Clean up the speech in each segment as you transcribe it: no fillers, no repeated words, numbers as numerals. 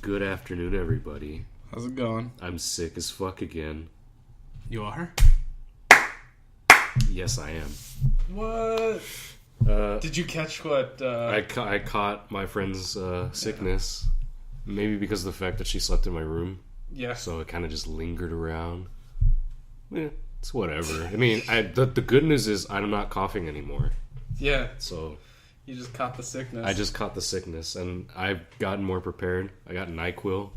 Good afternoon, everybody. How's it going? I'm sick as fuck again. You are? Yes, I am. What? Did you catch what? I caught my friend's sickness. Maybe because of the fact that she slept in my room. Yeah. So it kind of just lingered around. It's whatever. I mean, the good news is I'm not coughing anymore. Yeah. So you just caught the sickness. I just caught the sickness, and I've gotten more prepared. I got NyQuil.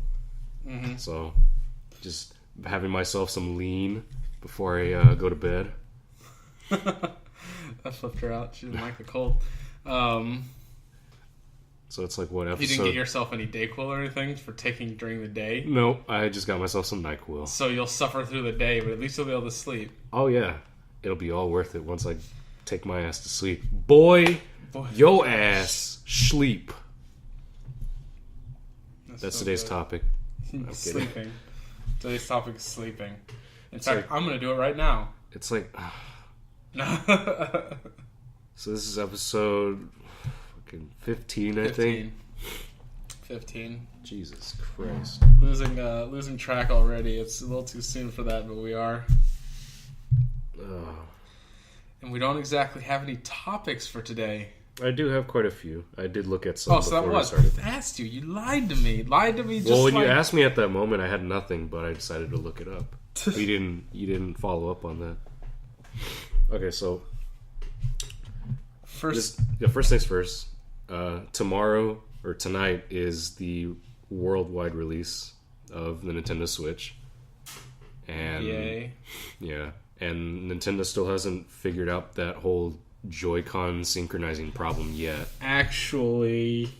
Mm-hmm. So just having myself some lean before I go to bed. I flipped her out. She didn't like the cold. So it's like what episode? You didn't get yourself any Dayquil or anything for taking during the day? Nope, I just got myself some NyQuil. So you'll suffer through the day, but at least you'll be able to sleep. Oh yeah, it'll be all worth it once I take my ass to sleep. Boy. Yo ass sleep. That's so today's topic. Sleeping. Today's topic is sleeping. In fact, I'm going to do it right now. It's like... So this is episode 15, I think. 15. Jesus Christ. Losing track already. It's a little too soon for that, but we are. And we don't exactly have any topics for today. I do have quite a few. I did look at some before that we was. started. I asked you. You lied to me. Just well, when you asked me at that moment, I had nothing, but I decided to look it up. You didn't follow up on that. Okay, so first things first. Tomorrow or tonight is the worldwide release of the Nintendo Switch, and yay! Yeah, and Nintendo still hasn't figured out that whole Joy-Con synchronizing problem yet. Actually,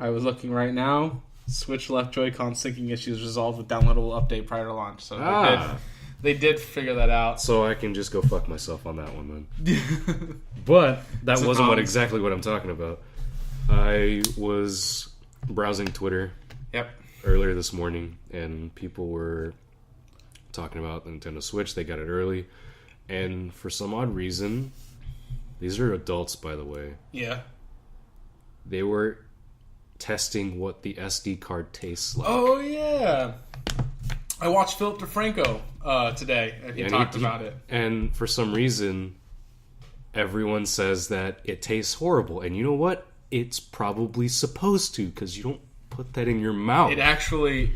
I was looking right now. Switch left Joy-Con syncing issues resolved with downloadable update prior to launch. So they did figure that out. So I can just go fuck myself on that one then. But that wasn't exactly what I'm talking about. I was browsing Twitter earlier this morning, and people were talking about the Nintendo Switch. They got it early. And for some odd reason, these are adults, by the way. Yeah. They were testing what the SD card tastes like. Oh, yeah. I watched Philip DeFranco today, and he talked about it. And for some reason, everyone says that it tastes horrible. And you know what? It's probably supposed to, because you don't put that in your mouth. It actually,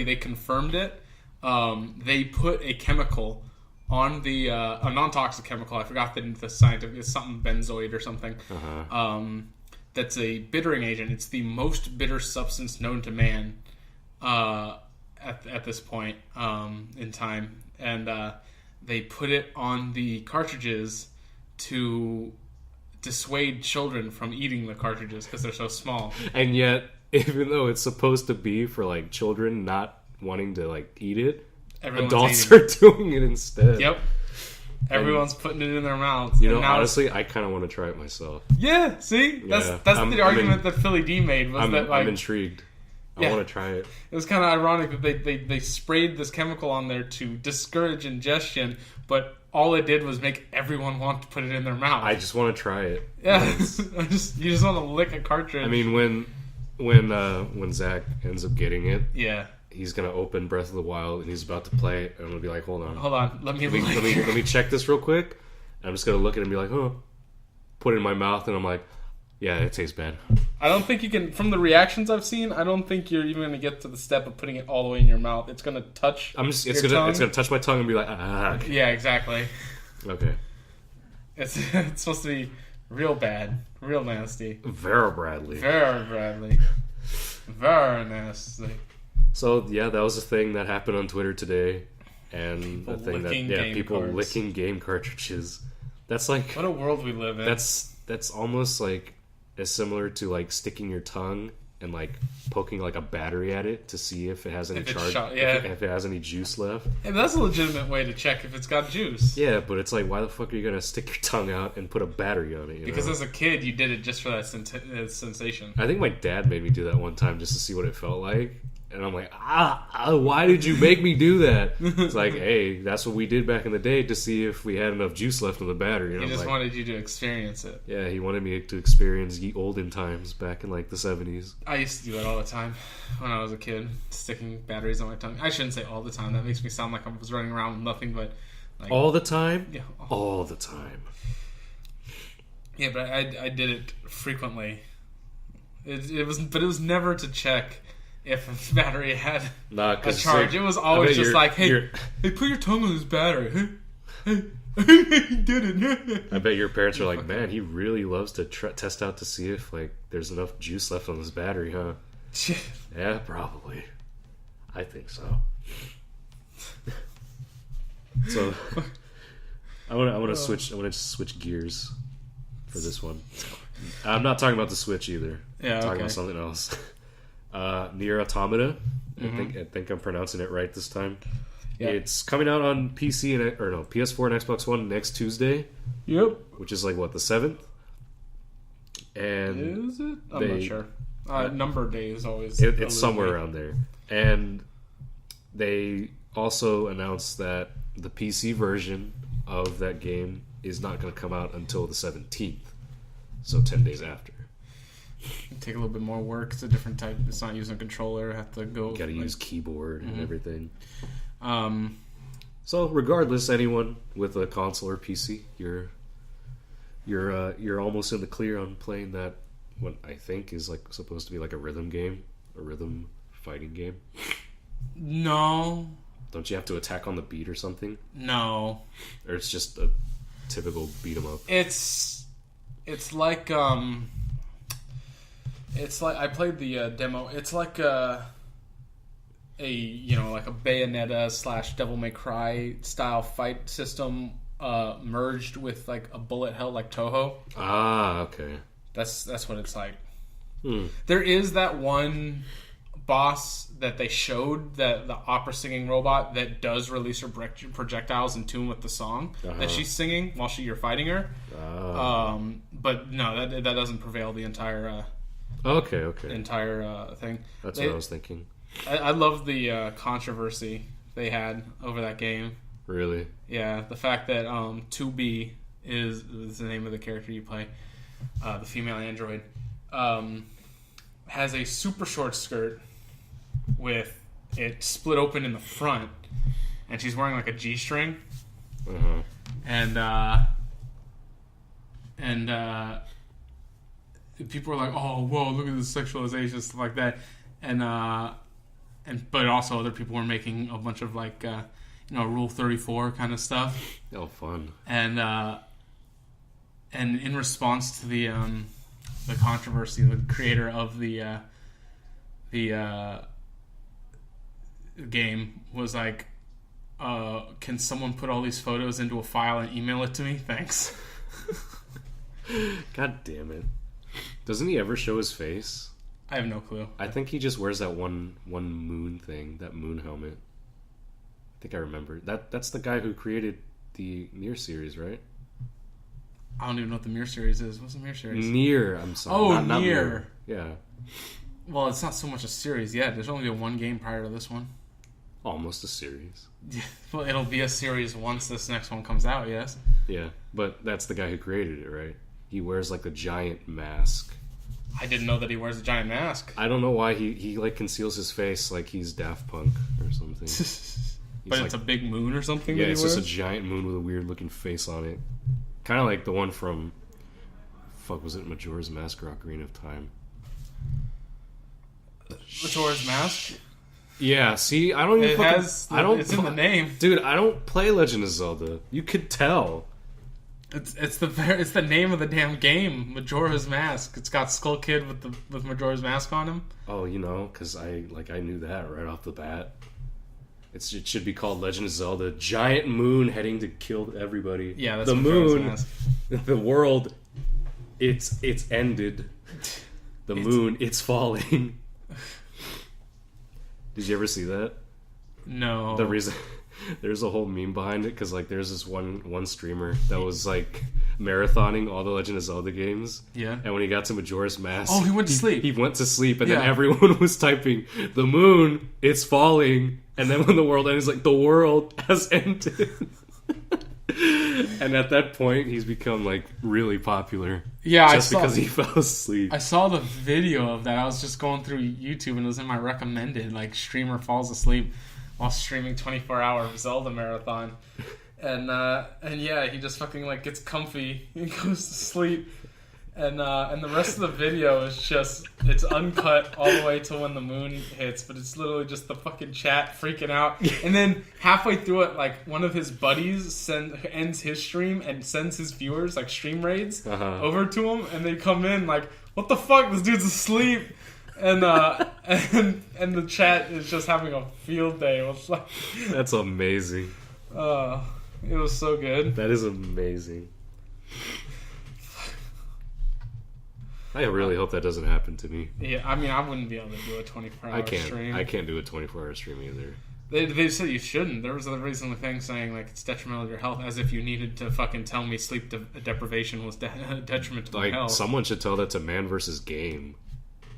they confirmed it. They put a chemical on the a non-toxic chemical. I forgot the scientific. It's something benzoid or something. That's a bittering agent. It's the most bitter substance known to man at this point in time, and they put it on the cartridges to dissuade children from eating the cartridges because they're so small. And yet, even though it's supposed to be for like children not wanting to like eat it, adults are doing it instead. Yep. Everyone's putting it in their mouths. You know, honestly, I kind of want to try it myself. Yeah, see? That's the argument that Philly D made. I'm intrigued. I want to try it. It was kind of ironic that they sprayed this chemical on there to discourage ingestion, but all it did was make everyone want to put it in their mouth. I just want to try it. Yeah, you just want to lick a cartridge. I mean, when Zach ends up getting it, yeah, he's gonna open Breath of the Wild and he's about to play it, and I'm gonna be like, hold on, let me check this real quick. And I'm just gonna look at it and be like, put it in my mouth, and I'm like, yeah, it tastes bad. I don't think you can. From the reactions I've seen, I don't think you're even gonna get to the step of putting it all the way in your mouth. It's gonna touch. It's gonna touch my tongue and be like, Okay. Yeah, exactly. Okay. It's supposed to be real bad, real nasty. Very Bradley. Very nasty. So yeah, that was a thing that happened on Twitter today, and people the thing licking game cartridges. That's like what a world we live in. That's almost like as similar to like sticking your tongue and like poking like a battery at it to see if it has any charge, if it has any juice left. And that's a legitimate way to check if it's got juice. Yeah, but it's like, why the fuck are you gonna stick your tongue out and put a battery on it? Because as a kid, you did it just for that sensation. I think my dad made me do that one time just to see what it felt like, And I'm like, why did you make me do that? It's like, hey, that's what we did back in the day to see if we had enough juice left in the battery. And he just wanted you to experience it. Yeah, he wanted me to experience the olden times back in like the 70s. I used to do that all the time when I was a kid, sticking batteries on my tongue. I shouldn't say all the time. That makes me sound like I was running around with nothing but... Like, all the time? Yeah. All the time. Yeah, but I did it frequently. It was never to check if the battery had a charge. It was always just like, hey, put your tongue on this battery. Hey, he did it. I bet your parents are like, man, he really loves to test out to see if like there's enough juice left on this battery, huh? Yeah, probably. I think so. So I want to switch. I want to switch gears for this one. I'm not talking about the Switch either. Yeah, I'm talking about something else. Nier Automata. Mm-hmm. I think I'm pronouncing it right this time. Yep. It's coming out on PC PS4 and Xbox One next Tuesday. Yep. Which is like what, the 7th? And is it? I'm not sure. Number day is always it's somewhere around there. And they also announced that the PC version of that game is not going to come out until the 17th. So 10 days after. Take a little bit more work. It's a different type. It's not using a controller. Have to go. Got to use keyboard and everything. Um, So regardless, anyone with a console or PC, you're almost in the clear on playing that. What I think is like supposed to be like a rhythm game, a rhythm fighting game. No. Don't you have to attack on the beat or something? No. Or it's just a typical beat 'em up. It's like I played the demo. It's like a Bayonetta / Devil May Cry style fight system merged with like a bullet hell like Toho. Ah, okay. That's what it's like. There is that one boss that they showed, that the opera singing robot that does release her projectiles in tune with the song that she's singing while you're fighting her. But no, that doesn't prevail the entire entire thing. That's what I was thinking. I love the controversy they had over that game. Really? Yeah, the fact that 2B is the name of the character you play, the female android, has a super short skirt with it split open in the front, and she's wearing like a G-string, and people are like, "Oh, whoa, look at the sexualization," stuff like that, but also other people were making a bunch of like Rule 34 kind of stuff. Oh, fun! And in response to the controversy, the creator of the game was like, "Can someone put all these photos into a file and email it to me? Thanks." God damn it! Doesn't he ever show his face? I have no clue. I think he just wears that one moon thing, that moon helmet. I think I remember. That's the guy who created the Nier series, right? I don't even know what the Nier series is. What's the Nier series? Nier, I'm sorry. Oh, not Nier. Yeah. Well, it's not so much a series yet. There's only been one game prior to this one. Almost a series. Well, it'll be a series once this next one comes out, yes? Yeah, but that's the guy who created it, right? He wears like a giant mask. I didn't know that he wears a giant mask. I don't know why he like conceals his face like he's Daft Punk or something. But it's a big moon or something. Yeah, that he it's wears? just a giant moon with a weird looking face on it. Kind of like the one from, was it Majora's Mask or Ocarina of Time? Majora's Mask? Yeah, see, I don't even it's in the name. Dude, I don't play Legend of Zelda. You could tell. It's the name of the damn game, Majora's Mask. It's got Skull Kid with Majora's Mask on him. Oh, because I knew that right off the bat. It should be called Legend of Zelda: Giant Moon Heading to Kill Everybody. Yeah, that's the Majora's moon. Mask. The world, it's ended. The moon, it's falling. Did you ever see that? No. The reason There's a whole meme behind it because like there's this one streamer that was like marathoning all the Legend of Zelda games. Yeah. And when he got to Majora's Mask, he went to sleep. He went to sleep, and then everyone was typing, "The moon, it's falling." And then when the world ends, like, the world has ended. And at that point, he's become like really popular. Yeah, just because he fell asleep. I saw the video of that. I was just going through YouTube, and it was in my recommended, like, streamer falls asleep while streaming 24-hour Zelda marathon. And yeah, he just fucking like gets comfy and goes to sleep. And the rest of the video is just, it's uncut all the way to when the moon hits, but it's literally just the fucking chat freaking out. And then halfway through it, like, one of his buddies ends his stream and sends his viewers, like, stream raids over to him, and they come in like, what the fuck, this dude's asleep. And and the chat is just having a field day. It was like, that's amazing. It was so good. That is amazing. I really hope that doesn't happen to me. Yeah, I mean, I wouldn't be able to do a 24-hour stream. I can't do a 24-hour stream either. They said you shouldn't. There was a recent thing saying, like, it's detrimental to your health, as if you needed to fucking tell me sleep deprivation was detriment to my health. Someone should tell that to Man vs. Game.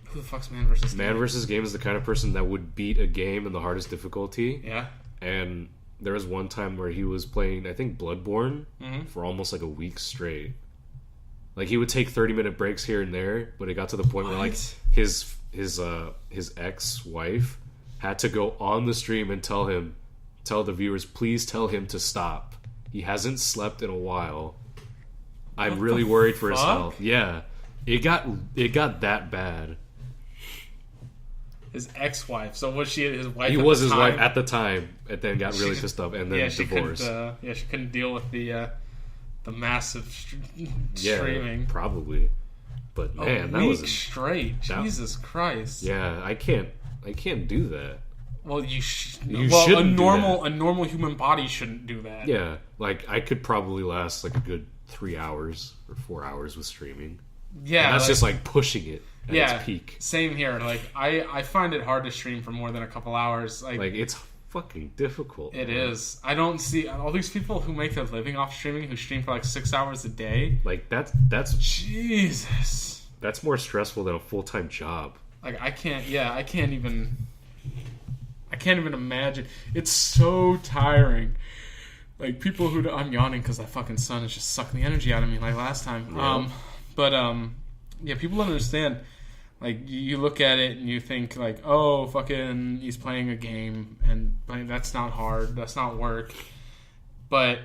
Who the fuck's Man vs. Game? Man vs. Game is the kind of person that would beat a game in the hardest difficulty. Yeah. And there was one time where he was playing, I think, Bloodborne for almost like a week straight. Like, he would take 30-minute breaks here and there, but it got to the point where, like, his ex-wife had to go on the stream and tell the viewers, please tell him to stop. He hasn't slept in a while. I'm really worried for his health. Yeah. It got that bad. His ex-wife. So was she his wife? He was his wife at the time, and then got really pissed off, and then divorced. She couldn't deal with the massive streaming. Yeah, probably. But man, that was straight. Jesus Christ. Yeah, I can't do that. Well, you a normal human body shouldn't do that. Yeah, like I could probably last like a good 3 hours or 4 hours with streaming. Yeah, and that's just like pushing it at its peak. Same here. Like I find it hard to stream for more than a couple hours. Like it's fucking difficult. It is. I don't see all these people who make their living off streaming who stream for like 6 hours a day. Like that's Jesus. That's more stressful than a full-time job. Like I can't even imagine. It's so tiring. Like people who I'm yawning because that fucking sun is just sucking the energy out of me like last time. Yeah. People don't understand. Like, you look at it and you think, like, oh, fucking, he's playing a game, and that's not hard, that's not work. But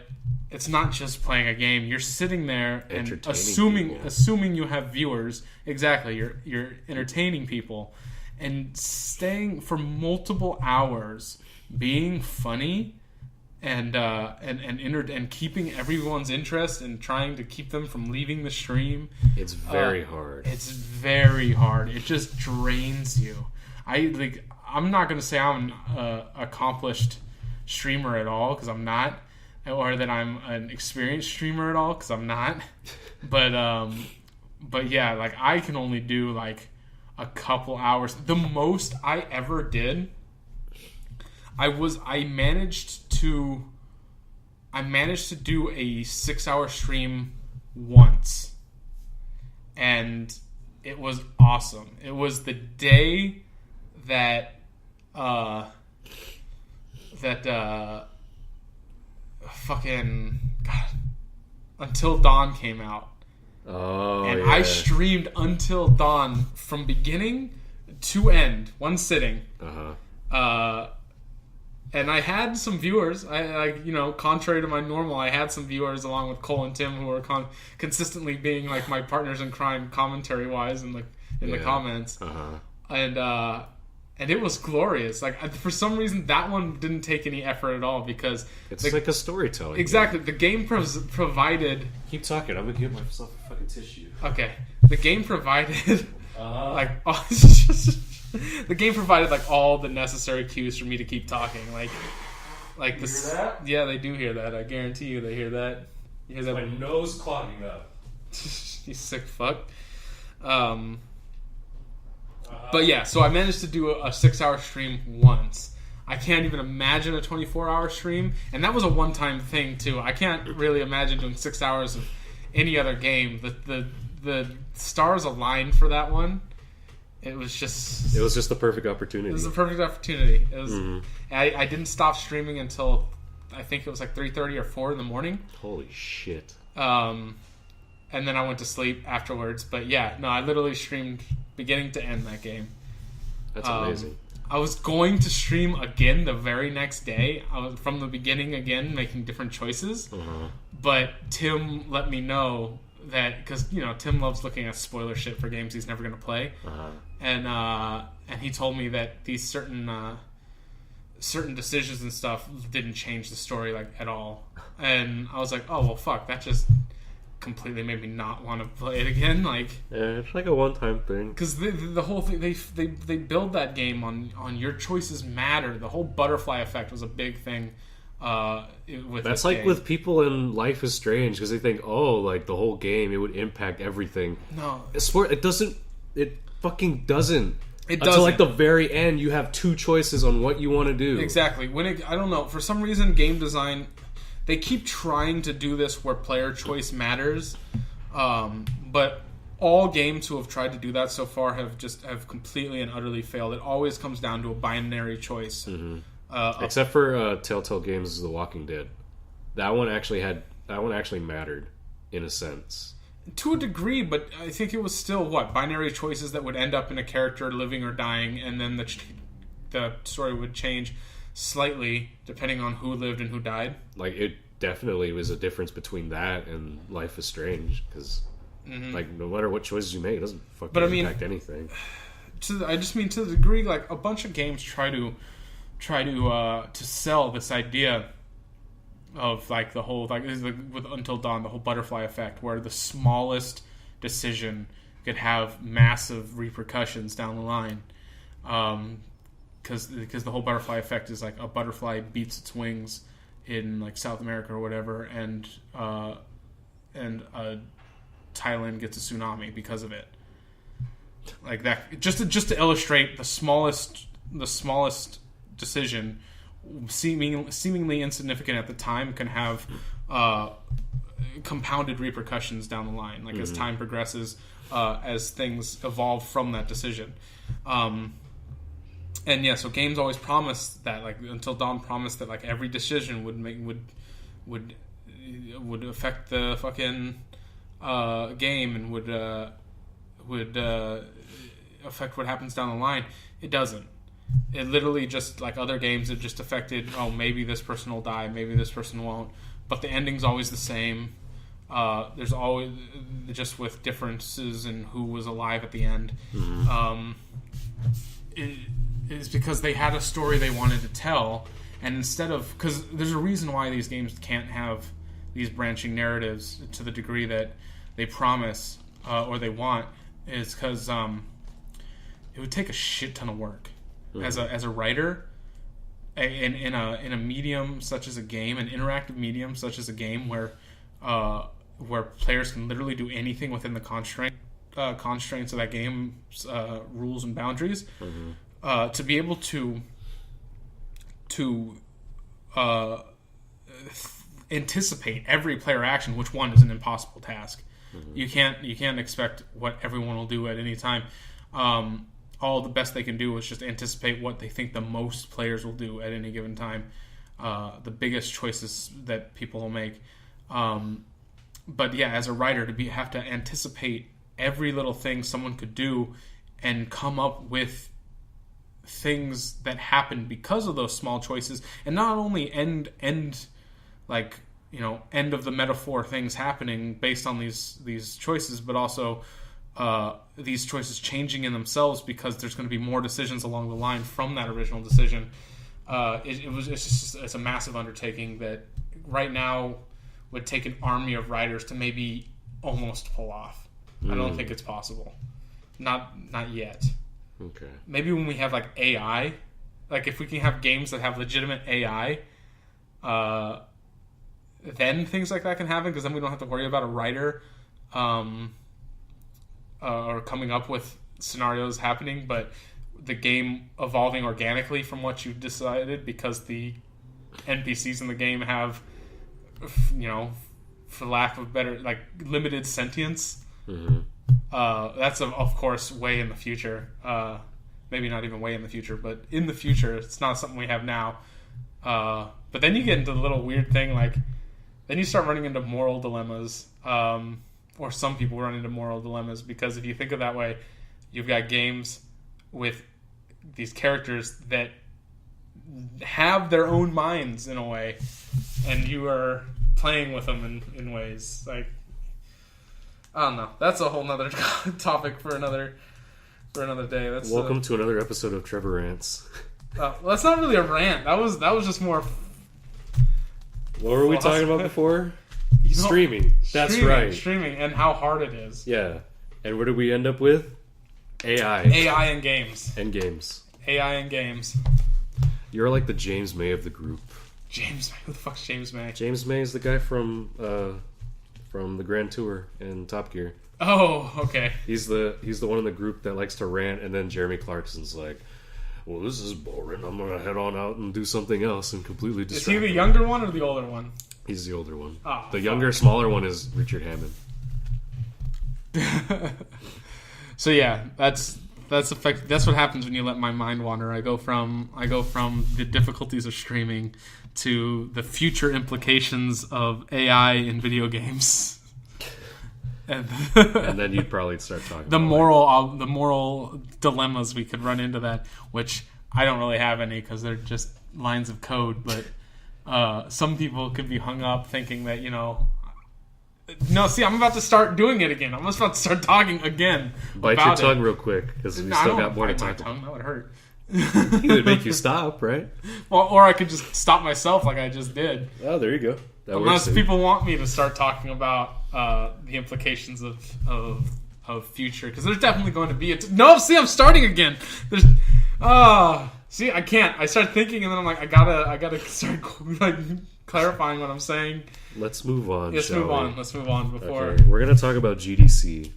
it's not just playing a game. You're sitting there and assuming you have viewers. Exactly, you're entertaining people. And staying for multiple hours, being funny, and keeping everyone's interest and trying to keep them from leaving the stream. It's very hard. It's very hard. It just drains you. I'm not going to say I'm an accomplished streamer at all, because I'm not, or that I'm an experienced streamer at all, because I'm not. But yeah, like I can only do like a couple hours. The most I ever did, I managed to do a 6-hour stream once, and it was awesome. It was the day that fucking God, Until Dawn came out. Oh, and yeah. I streamed Until Dawn from beginning to end, one sitting. And I had some viewers. I contrary to my normal, I had some viewers along with Cole and Tim who were consistently being like my partners in crime, commentary wise, in the comments. And it was glorious. Like for some reason, that one didn't take any effort at all because it's like a storytelling. Exactly, the game provided. Keep talking. I'm gonna give myself a fucking tissue. Okay, the game provided the game provided like all the necessary cues for me to keep talking. Like this. Hear that? Yeah, they do hear that. I guarantee you, they hear that. You hear that? My nose clogging up. You sick fuck. But yeah, so I managed to do a 6-hour stream once. I can't even imagine a 24-hour stream, and that was a one-time thing too. I can't really imagine doing 6 hours of any other game. The stars aligned for that one. It was just the perfect opportunity. It was the perfect opportunity. It was. I didn't stop streaming until I think it was like 3:30 or 4 in the morning. Holy shit. And then I went to sleep afterwards. But yeah, no, I literally streamed beginning to end that game. That's amazing. I was going to stream again the very next day. I was from the beginning again, making different choices. But Tim let me know that, because Tim loves looking at spoiler shit for games he's never going to play, and he told me that these certain decisions and stuff didn't change the story like at all. And I was like, oh well, fuck, that just completely made me not want to play it again. Like, yeah, it's like a one-time thing. Because the whole thing, they build that game on your choices matter. The whole butterfly effect was a big thing. That's like game. With people in Life is Strange, because they think, oh, like the whole game, it would impact everything. No, it doesn't. It fucking doesn't. It doesn't. Until like the very end, you have two choices on what you want to do. Exactly. I don't know, for some reason, game design, they keep trying to do this where player choice matters, but all games who have tried to do that so far have completely and utterly failed. It always comes down to a binary choice. Except for Telltale Games' The Walking Dead. That one actually mattered in a sense. To a degree, but I think it was still binary choices that would end up in a character living or dying, and then the story would change slightly depending on who lived and who died. Like, it definitely was a difference between that and Life is Strange, because like no matter what choices you make, it doesn't fucking impact anything. I just mean to the degree, like a bunch of games try to sell this idea of like the whole with Until Dawn, the whole butterfly effect, where the smallest decision could have massive repercussions down the line. Because the whole butterfly effect is like a butterfly beats its wings in like South America or whatever, and Thailand gets a tsunami because of it. Like that, just to illustrate the smallest decision, seemingly insignificant at the time, can have compounded repercussions down the line, like as time progresses, as things evolve from that decision. And yeah, so games always promise that, like Until Dawn promised that like every decision would affect the fucking game and would affect what happens down the line. It doesn't. It literally just, like other games, it just affected, oh, maybe this person will die, maybe this person won't. But the ending's always the same. There's always, just with differences in who was alive at the end. It is because they had a story they wanted to tell, and instead of, because there's a reason why these games can't have these branching narratives to the degree that they promise or they want, is because it would take a shit ton of work. As a writer, in a medium such as a game, an interactive medium such as a game, where players can literally do anything within the constraints of that game's rules and boundaries, to be able to anticipate every player action, which one is an impossible task. You can't expect what everyone will do at any time. All the best they can do is just anticipate what they think the most players will do at any given time, the biggest choices that people will make. But yeah, as a writer, have to anticipate every little thing someone could do and come up with things that happen because of those small choices, and not only end of the metaphor things happening based on these choices, but also these choices changing in themselves because there's going to be more decisions along the line from that original decision. It's a massive undertaking that right now would take an army of writers to maybe almost pull off. I don't think it's possible. Not yet. Okay. Maybe when we have like AI, like if we can have games that have legitimate AI, then things like that can happen, because then we don't have to worry about a writer or coming up with scenarios happening. But the game evolving organically from what you've decided, because the NPCs in the game have, for lack of better, like, limited sentience. Mm-hmm. That's of course way in the future. Maybe not even way in the future, but in the future, it's not something we have now. But then you get into the little weird thing, like, then you start running into moral dilemmas, or some people run into moral dilemmas, because if you think of that way, you've got games with these characters that have their own minds in a way, and you are playing with them in ways like, I don't know. That's a whole nother topic for another day. Welcome to another episode of Trevor Rants. Well, that's not really a rant. That was just more. What were we talking about before? Streaming. That's right. Streaming and how hard it is. Yeah. And what did we end up with? AI. AI and games. AI and games. You're like the James May of the group. James May? Who the fuck's James May? James May is the guy from the Grand Tour and Top Gear. Oh, okay. He's the one in the group that likes to rant, and then Jeremy Clarkson's like, well, this is boring. I'm going to head on out and do something else and completely distract. Is he the younger one or the older one? He's the older one. Oh, the younger, smaller one is Richard Hammond. So yeah, that's what happens when you let my mind wander. I go from the difficulties of streaming to the future implications of AI in video games. And then you'd probably start talking the moral dilemmas we could run into that, which I don't really have any because they're just lines of code. But some people could be hung up thinking that, no, see, I'm about to start doing it again. I'm about to start talking again. Bite your tongue real quick, because we still got more to talk about. That would hurt. It would make you stop, right? Well, or I could just stop myself like I just did. Oh, there you go. Unless people want me to start talking about the implications of future, because there's definitely going to be no. See, I'm starting again. There's see, I can't. I start thinking, and then I'm like, I gotta start like clarifying what I'm saying. Let's move on. Let's move on before. Okay, we're gonna talk about GDC.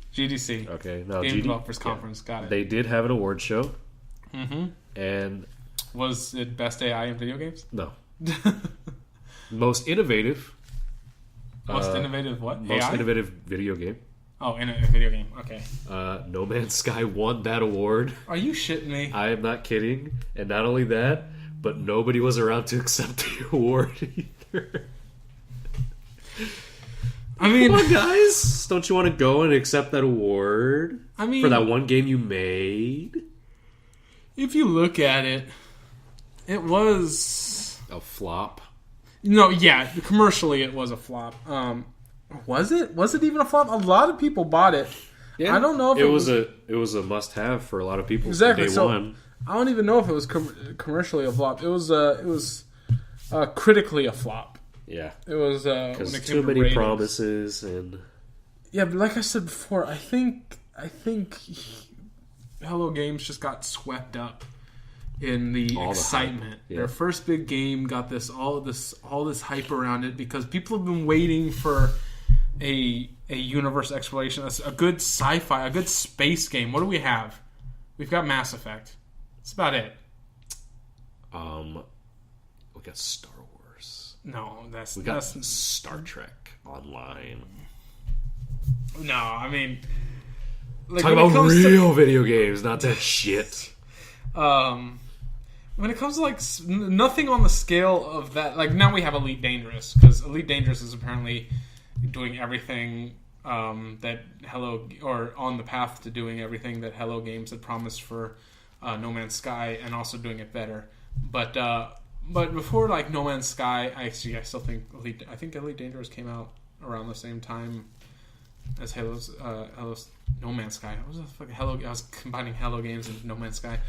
Okay, now Game Developers Conference. Got it. They did have an award show. Mm-hmm. And was it best AI in video games? No. Most innovative. Most innovative what? Most AI? innovative video game. Oh, in a video game. Okay. No Man's Sky won that award. Are you shitting me? I am not kidding. And not only that, but nobody was around to accept the award either. I mean, come on, guys! Don't you want to go and accept that award? I mean, for that one game you made? If you look at it, it was a flop. No, yeah, commercially it was a flop. Was it? Was it even a flop? A lot of people bought it. Yeah, I don't know if it was a must-have for a lot of people. Exactly. Day one. I don't even know if it was commercially a flop. It was critically a flop. Yeah, it was because too many ratings. Promises and yeah, but like I said before, I think Hello Games just got swept up in the excitement. The Their first big game got all this hype around it because people have been waiting for a universe exploration, a good sci-fi, a good space game. What do we have? We've got Mass Effect. That's about it. We got Star Wars. No, we got Star Trek Online. No, I mean, like, talk about real video games, not that shit. When it comes to like nothing on the scale of that, like now we have Elite Dangerous, because Elite Dangerous is apparently doing everything that or on the path to doing everything that Hello Games had promised for No Man's Sky, and also doing it better. But before like No Man's Sky, I still think Elite Dangerous came out around the same time as Halo's No Man's Sky. What was the fucking Hello? I was combining Hello Games and No Man's Sky.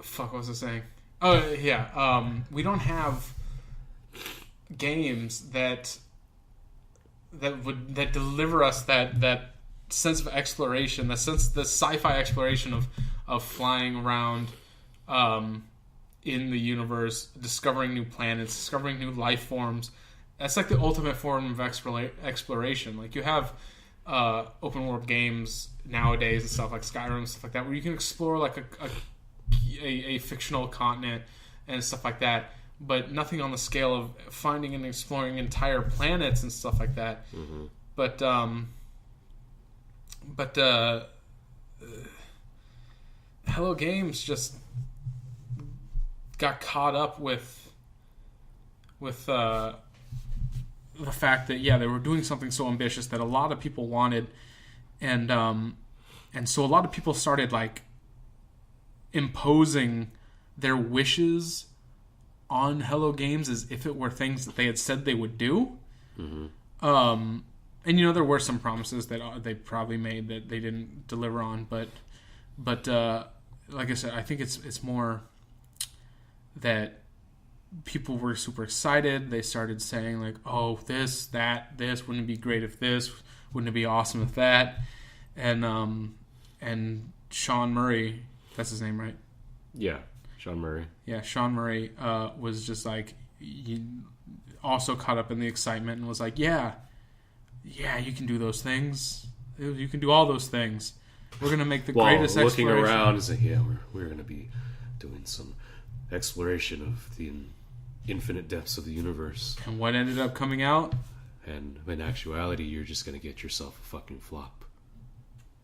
Fuck, what was I saying? Oh yeah, we don't have games that deliver us that sense of exploration, the sci-fi exploration of flying around in the universe, discovering new planets, discovering new life forms. That's like the ultimate form of exploration. Like you have open world games nowadays and stuff like Skyrim and stuff like that, where you can explore like a fictional continent and stuff like that, but nothing on the scale of finding and exploring entire planets and stuff like that. Mm-hmm. But Hello Games just got caught up with the fact that they were doing something so ambitious that a lot of people wanted, and so a lot of people started like imposing their wishes on Hello Games as if it were things that they had said they would do. Mm-hmm. And there were some promises that they probably made that they didn't deliver on, but like I said, I think it's more that people were super excited. They started saying like, "Oh, this, wouldn't it be great if this? Wouldn't it be awesome if that?" And Sean Murray, that's his name, right? Yeah, Sean Murray. Yeah, Sean Murray was just like, he also caught up in the excitement and was like, yeah, you can do those things. You can do all those things. We're going to make the greatest exploration. Looking around and saying, yeah, we're going to be doing some exploration of the infinite depths of the universe. And what ended up coming out? And in actuality, you're just going to get yourself a fucking flop.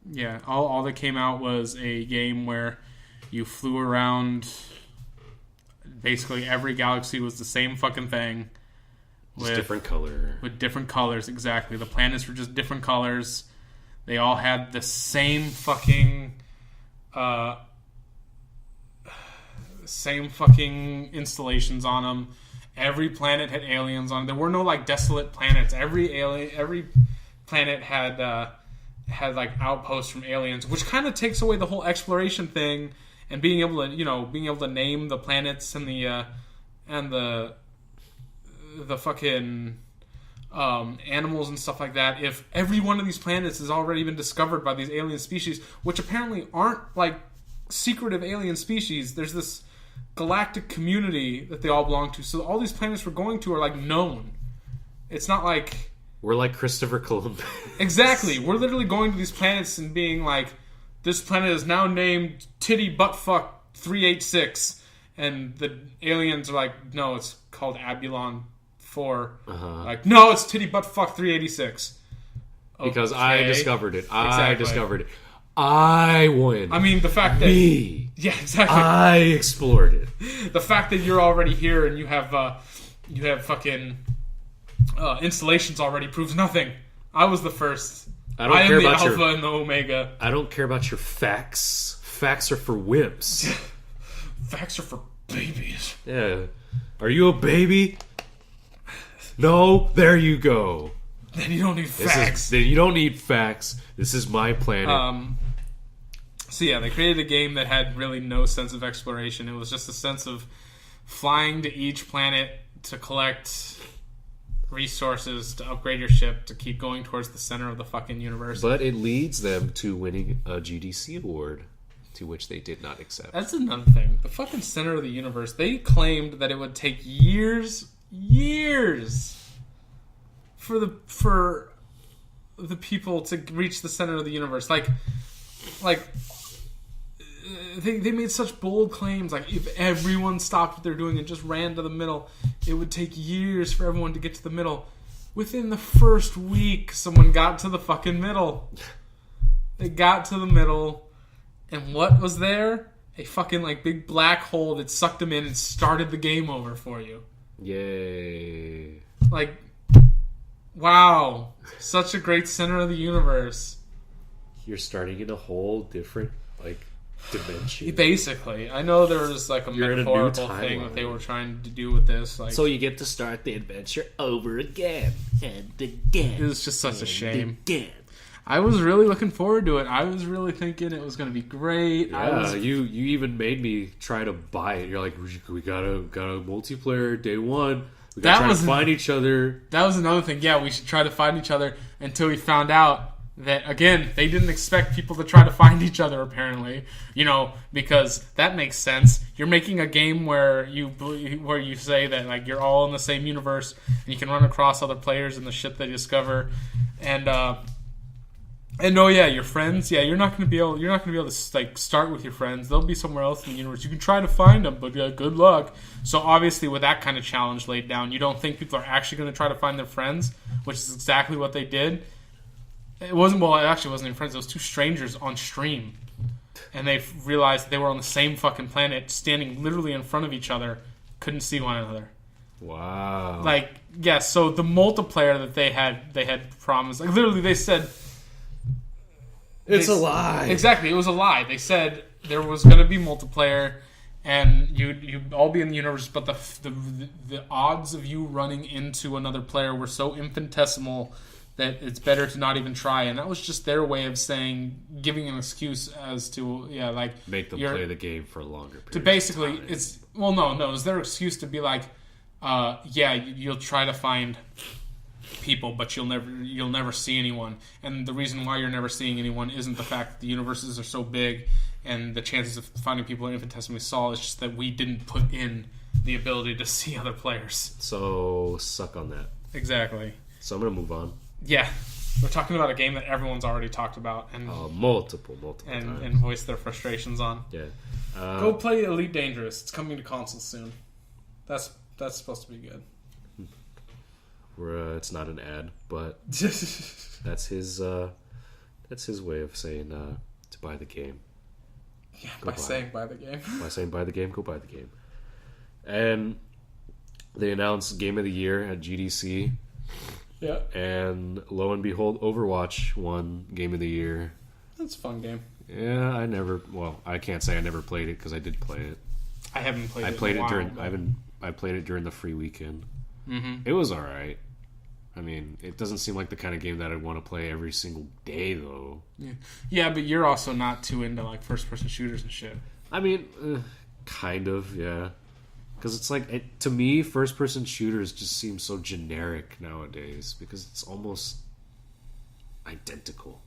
Yeah, all that came out was a game where you flew around. Basically, every galaxy was the same fucking thing. Just different color. With different colors, exactly. The planets were just different colors. They all had the same fucking installations on them. Every planet had aliens on it. There were no like desolate planets. Every planet had like outposts from aliens, which kind of takes away the whole exploration thing and being able to name the planets and the fucking animals and stuff like that. If every one of these planets has already been discovered by these alien species, which apparently aren't like secretive alien species, there's this galactic community that they all belong to. So all these planets we're going to are like known. It's not like we're like Christopher Columbus. Exactly. We're literally going to these planets and being like, this planet is now named Titty Buttfuck 386, and the aliens are like, no, it's called Abulon 4. Like, no, it's Titty Buttfuck 386. Because I discovered it. I discovered it. I win. I mean, the fact that... Me. Yeah, exactly. I explored it. The fact that you're already here and you have fucking installations already proves nothing. I was the first. I am the alpha and the omega. I don't care about your facts. Facts are for wimps. Facts are for babies. Yeah. Are you a baby? No? There you go. Then you don't need facts. Then you don't need facts. This is my planet. So yeah, they created a game that had really no sense of exploration. It was just a sense of flying to each planet to collect resources to upgrade your ship to keep going towards the center of the fucking universe. But it leads them to winning a GDC award, to which they did not accept. That's another thing. The fucking center of the universe. They claimed that it would take years for the people to reach the center of the universe. Like they made such bold claims. Like, if everyone stopped what they're doing and just ran to the middle, it would take years for everyone to get to the middle. Within the first week, someone got to the fucking middle. They got to the middle, and what was there? A fucking like big black hole that sucked them in and started the game over for you. Yay. Like, wow. Such a great center of the universe. You're starting in a whole different, like, dimension. Basically. I know there was, like, a metaphorical thing that they were trying to do with this. Like, so you get to start the adventure over again and again. It was just such a shame. Again. I was really looking forward to it. I was really thinking it was going to be great. Yeah, you even made me try to buy it. You're like, we got a multiplayer day one. We got to try to find each other. That was another thing. Yeah, we should try to find each other until we found out that, again, they didn't expect people to try to find each other, apparently. Because that makes sense. You're making a game where you say that, like, you're all in the same universe and you can run across other players and the shit they discover. And And oh yeah, your friends. Yeah, you're not gonna be able to like start with your friends. They'll be somewhere else in the universe. You can try to find them, but good luck. So obviously, with that kind of challenge laid down, you don't think people are actually going to try to find their friends, which is exactly what they did. It actually wasn't even friends. It was two strangers on stream, and they realized they were on the same fucking planet, standing literally in front of each other, couldn't see one another. Wow. Like, yeah. So the multiplayer that they had promised, like literally, they said. It's a lie. Exactly, it was a lie. They said there was going to be multiplayer, and you'd all be in the universe, but the odds of you running into another player were so infinitesimal that it's better to not even try. And that was just their way of giving an excuse as to make them play the game for a longer period. To basically, it was their excuse to be like, you'll try to find people, but you'll never see anyone. And the reason why you're never seeing anyone isn't the fact that the universes are so big and the chances of finding people are infinitesimally small. It's just that we didn't put in the ability to see other players. So suck on that. Exactly. So I'm gonna move on. Yeah, we're talking about a game that everyone's already talked about and multiple times. And voiced their frustrations on. Yeah. Go play Elite Dangerous. It's coming to consoles soon. That's supposed to be good. It's not an ad, but that's his way of saying to buy the game. Yeah, saying buy the game. By saying buy the game, go buy the game. And they announced Game of the Year at GDC. Yeah. And lo and behold, Overwatch won Game of the Year. That's a fun game. Yeah, I can't say I never played it because I did play it. I haven't played it. I played it during the free weekend. Mm-hmm. It was alright. I mean, it doesn't seem like the kind of game that I'd want to play every single day, though. Yeah, but you're also not too into like first-person shooters and shit. I mean, kind of, yeah. Because it's like, to me, first-person shooters just seem so generic nowadays because it's almost identical.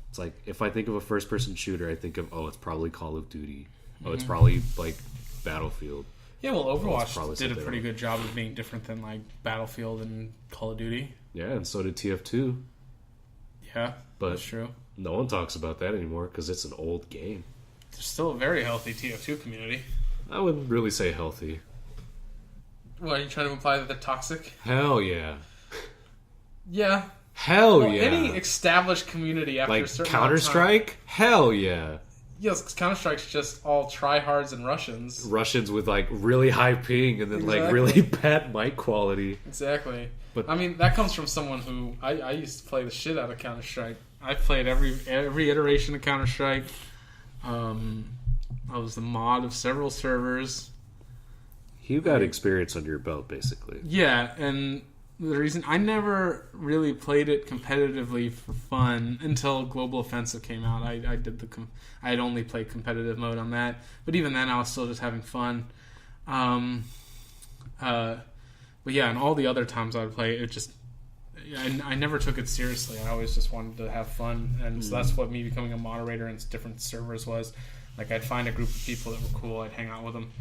It's like, if I think of a first-person shooter, I think of, it's probably Call of Duty. It's probably like Battlefield. Yeah, well, Overwatch did a pretty good job of being different than like Battlefield and Call of Duty. Yeah, and so did TF2. Yeah, but that's true. No one talks about that anymore because it's an old game. There's still a very healthy TF2 community. I wouldn't really say healthy. What, are you trying to imply that they're toxic? Hell yeah. Yeah. Hell yeah. Any established community after a certain Counter-Strike? Hell yeah. Yes, Counter-Strike's just all tryhards and Russians. Russians with like really high ping and then like really bad mic quality. Exactly. But I mean, that comes from someone who I used to play the shit out of Counter-Strike. I played every iteration of Counter-Strike. I was the mod of several servers. You got experience under your belt, basically. Yeah, and the reason I never really played it competitively for fun until Global Offensive came out. I had only played competitive mode on that, but even then I was still just having fun. But yeah, and all the other times I would play it, I never took it seriously. I always just wanted to have fun, and so that's what me becoming a moderator in different servers was. Like, I'd find a group of people that were cool, I'd hang out with them.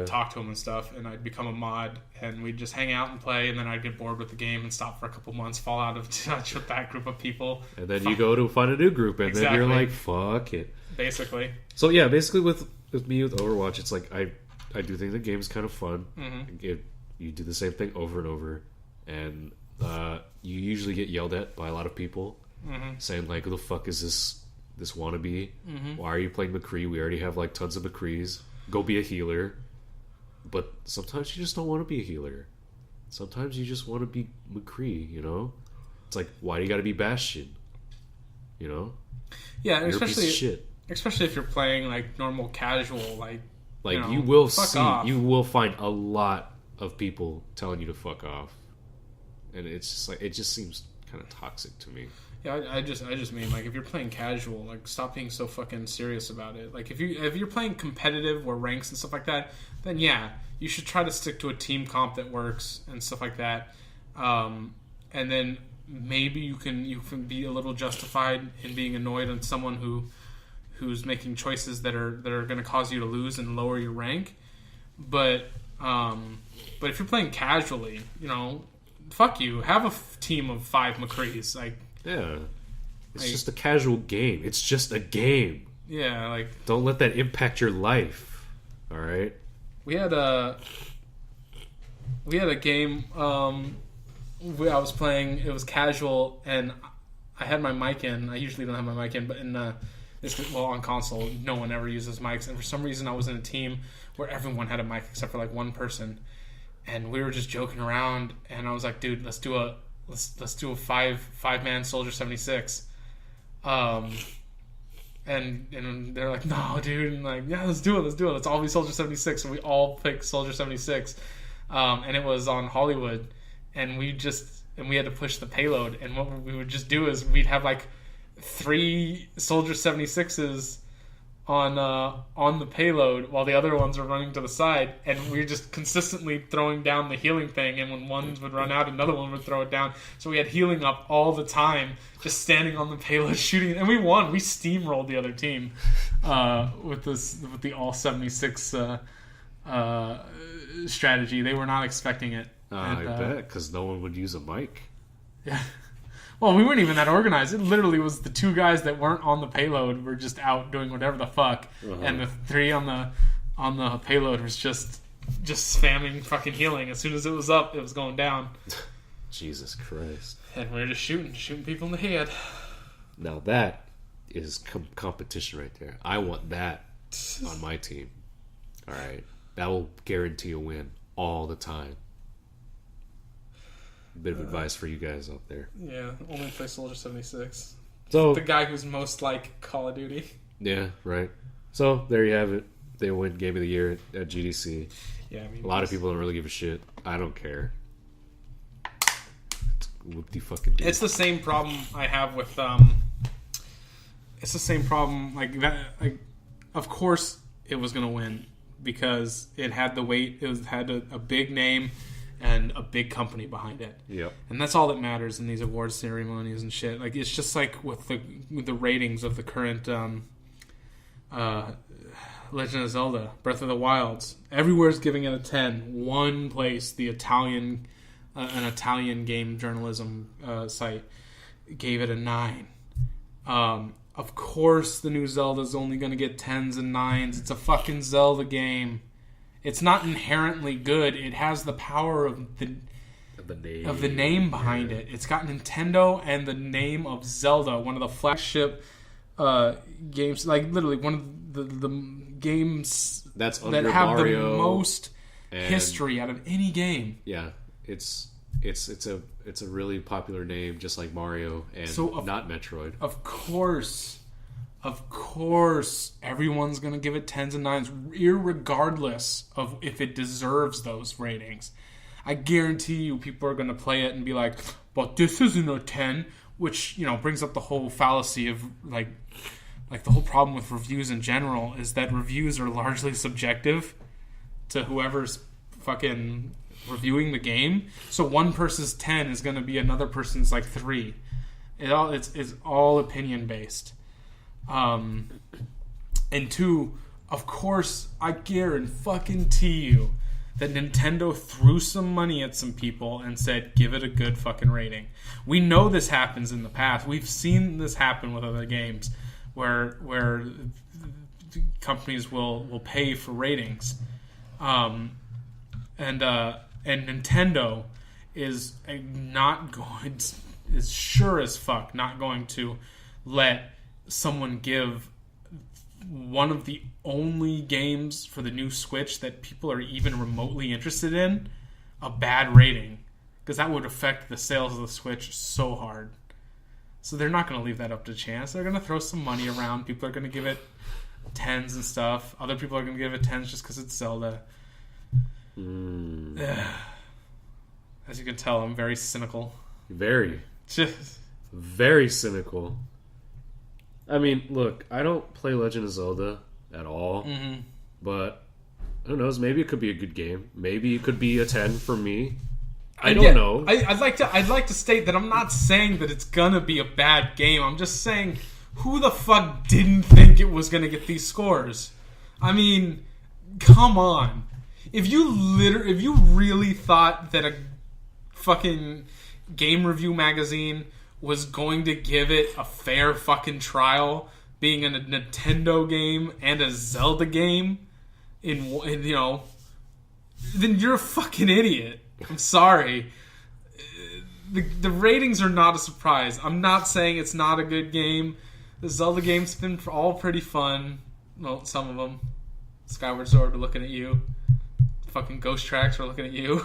Talk to them and stuff, and I'd become a mod, and we'd just hang out and play, and then I'd get bored with the game and stop for a couple months, fall out of touch with that group of people. And then you go to find a new group, and then you're like, fuck it. Basically. So yeah, basically with me with Overwatch, it's like I do think the game's kind of fun. Mm-hmm. You do the same thing over and over, and you usually get yelled at by a lot of people, saying like, who the fuck is this wannabe? Mm-hmm. Why are you playing McCree? We already have like tons of McCrees. Go be a healer. But sometimes you just don't want to be a healer. Sometimes you just want to be McCree, you know? It's like, why do you got to be Bastion? You know? Yeah, you're a piece of shit. Especially if you're playing like normal casual, you will you will find a lot of people telling you to fuck off. And it's just like, it just seems kind of toxic to me. Yeah, I just mean, like, if you're playing casual, like, stop being so fucking serious about it. Like, if you're playing competitive or ranks and stuff like that, then yeah, you should try to stick to a team comp that works and stuff like that. And then maybe you can be a little justified in being annoyed on someone who's making choices that are going to cause you to lose and lower your rank. But if you're playing casually, you know, fuck you. Have a team of 5 McCrees, like. Yeah. It's just a casual game. It's just a game. Yeah, like... Don't let that impact your life. All right? We had a game I was playing. It was casual, and I had my mic in. I usually don't have my mic in, but on console, no one ever uses mics. And for some reason, I was in a team where everyone had a mic except for like one person, and we were just joking around. And I was like, "Dude, let's do a five-man Soldier 76." And they're like, "No, dude," and like, "Yeah, let's do it. Let's all be Soldier 76." And we all picked Soldier 76, and it was on Hollywood, and we had to push the payload. And what we would just do is we'd have like 3 Soldier 76s on the payload while the other ones were running to the side, and we were just consistently throwing down the healing thing, and when one would run out, another one would throw it down. So we had healing up all the time, just standing on the payload shooting, and we won. We steamrolled the other team with the all 76 strategy. They were not expecting it. I bet, because no one would use a mic. Yeah. Well, we weren't even that organized. It literally was the 2 guys that weren't on the payload were just out doing whatever the fuck, and the 3 on the payload was just spamming fucking healing. As soon as it was up, it was going down. Jesus Christ! And we were just shooting people in the head. Now that is competition right there. I want that on my team. All right, that will guarantee a win all the time. Bit of advice for you guys out there. Yeah, only play Soldier 76. So the guy who's most like Call of Duty. Yeah, right. So there you have it. They win Game of the Year at GDC. Yeah, I mean, a lot of people don't really give a shit. I don't care. Whoop-de-fucking-do. It's the same problem I have with It's the same problem like that. Like, of course, it was gonna win because it had the weight. It had a big name and a big company behind it. Yep. And that's all that matters in these award ceremonies and shit. Like, it's just like with the ratings of the current Legend of Zelda, Breath of the Wilds. Everywhere's giving it a 10. One place, the Italian, an Italian game journalism site, gave it a 9. Of course the new Zelda's only going to get 10s and 9s. It's a fucking Zelda game. It's not inherently good. It has the power of the name behind it. It's got Nintendo and the name of Zelda, one of the flagship games, like literally one of the games that have Mario the most history out of any game. Yeah, it's a really popular name, just like Mario and not Metroid. Of course, everyone's going to give it 10s and 9s, irregardless of if it deserves those ratings. I guarantee you people are going to play it and be like, but this isn't a 10, which, brings up the whole fallacy of, like the whole problem with reviews in general is that reviews are largely subjective to whoever's fucking reviewing the game. So one person's 10 is going to be another person's, 3. It's all opinion-based. And 2, of course, I guarantee you that Nintendo threw some money at some people and said, give it a good fucking rating. We know this happens in the past. We've seen this happen with other games where companies will pay for ratings. And Nintendo is sure as fuck not going to let someone give one of the only games for the new Switch that people are even remotely interested in a bad rating, because that would affect the sales of the Switch so hard. So they're not going to leave that up to chance. They're going to throw some money around. People are going to give it 10s and stuff. Other people are going to give it 10s just because it's Zelda. As you can tell, I'm very cynical. Very cynical. I mean, look, I don't play Legend of Zelda at all, but who knows? Maybe it could be a good game. Maybe it could be a 10 for me. I don't know. I'd like to state that I'm not saying that it's gonna be a bad game. I'm just saying, who the fuck didn't think it was gonna get these scores? I mean, come on. If you really thought that a fucking game review magazine was going to give it a fair fucking trial, being in a Nintendo game and a Zelda game, in then you're a fucking idiot. I'm sorry. The ratings are not a surprise. I'm not saying it's not a good game. The Zelda game's been all pretty fun. Well, some of them. Skyward Sword, we're looking at you. Fucking Ghost Tracks, we're looking at you.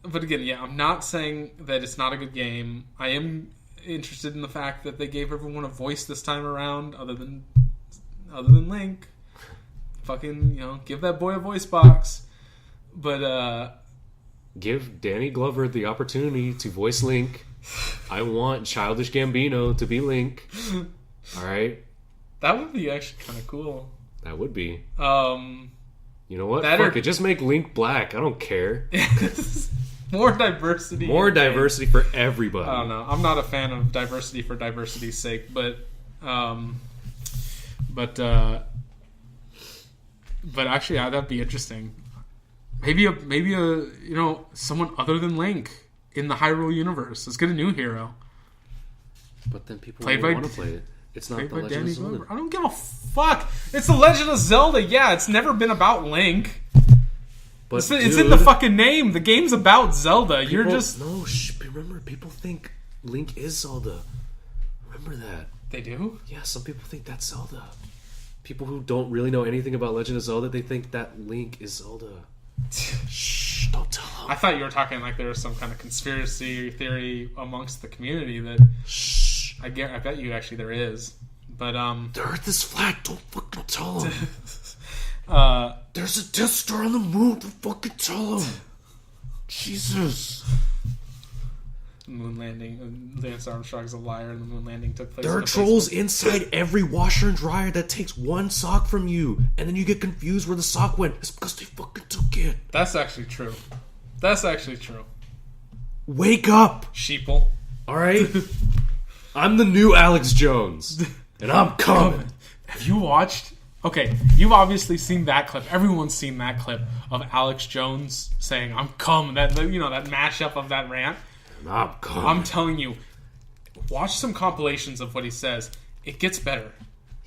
But again, yeah, I'm not saying that it's not a good game. I am interested in the fact that they gave everyone a voice this time around, other than Link. Fucking, give that boy a voice box. But give Danny Glover the opportunity to voice Link. I want Childish Gambino to be Link. All right, that would be actually kind of cool. That would be. You know what? Fuck it. Just make Link black. I don't care. More diversity. More diversity for everybody. I don't know. I'm not a fan of diversity for diversity's sake, but actually, yeah, that'd be interesting. Maybe a someone other than Link in the Hyrule universe. Let's get a new hero. But then people won't want to play it. It's not The Legend of Zelda. I don't give a fuck. It's The Legend of Zelda. Yeah, it's never been about Link. But it's in the fucking name. The game's about Zelda. You're just... No, remember, people think Link is Zelda. Remember that. They do? Yeah, some people think that's Zelda. People who don't really know anything about Legend of Zelda, they think that Link is Zelda. Shh, don't tell them. I thought you were talking like there was some kind of conspiracy theory amongst the community that... Shh. I bet you actually there is. But, the Earth is flat. Don't fucking tell them. There's a Death Star on the moon. Don't fucking tell them. Jesus. Moon landing. Lance Armstrong's a liar, and the moon landing took place. There are trolls inside every washer and dryer that takes one sock from you, and then you get confused where the sock went. It's because they fucking took it. That's actually true. Wake up, sheeple. All right. I'm the new Alex Jones, and I'm coming. Have you watched? Okay, you've obviously seen that clip. Everyone's seen that clip of Alex Jones saying, "I'm coming." That that mashup of that rant. I'm coming. I'm telling you, watch some compilations of what he says. It gets better.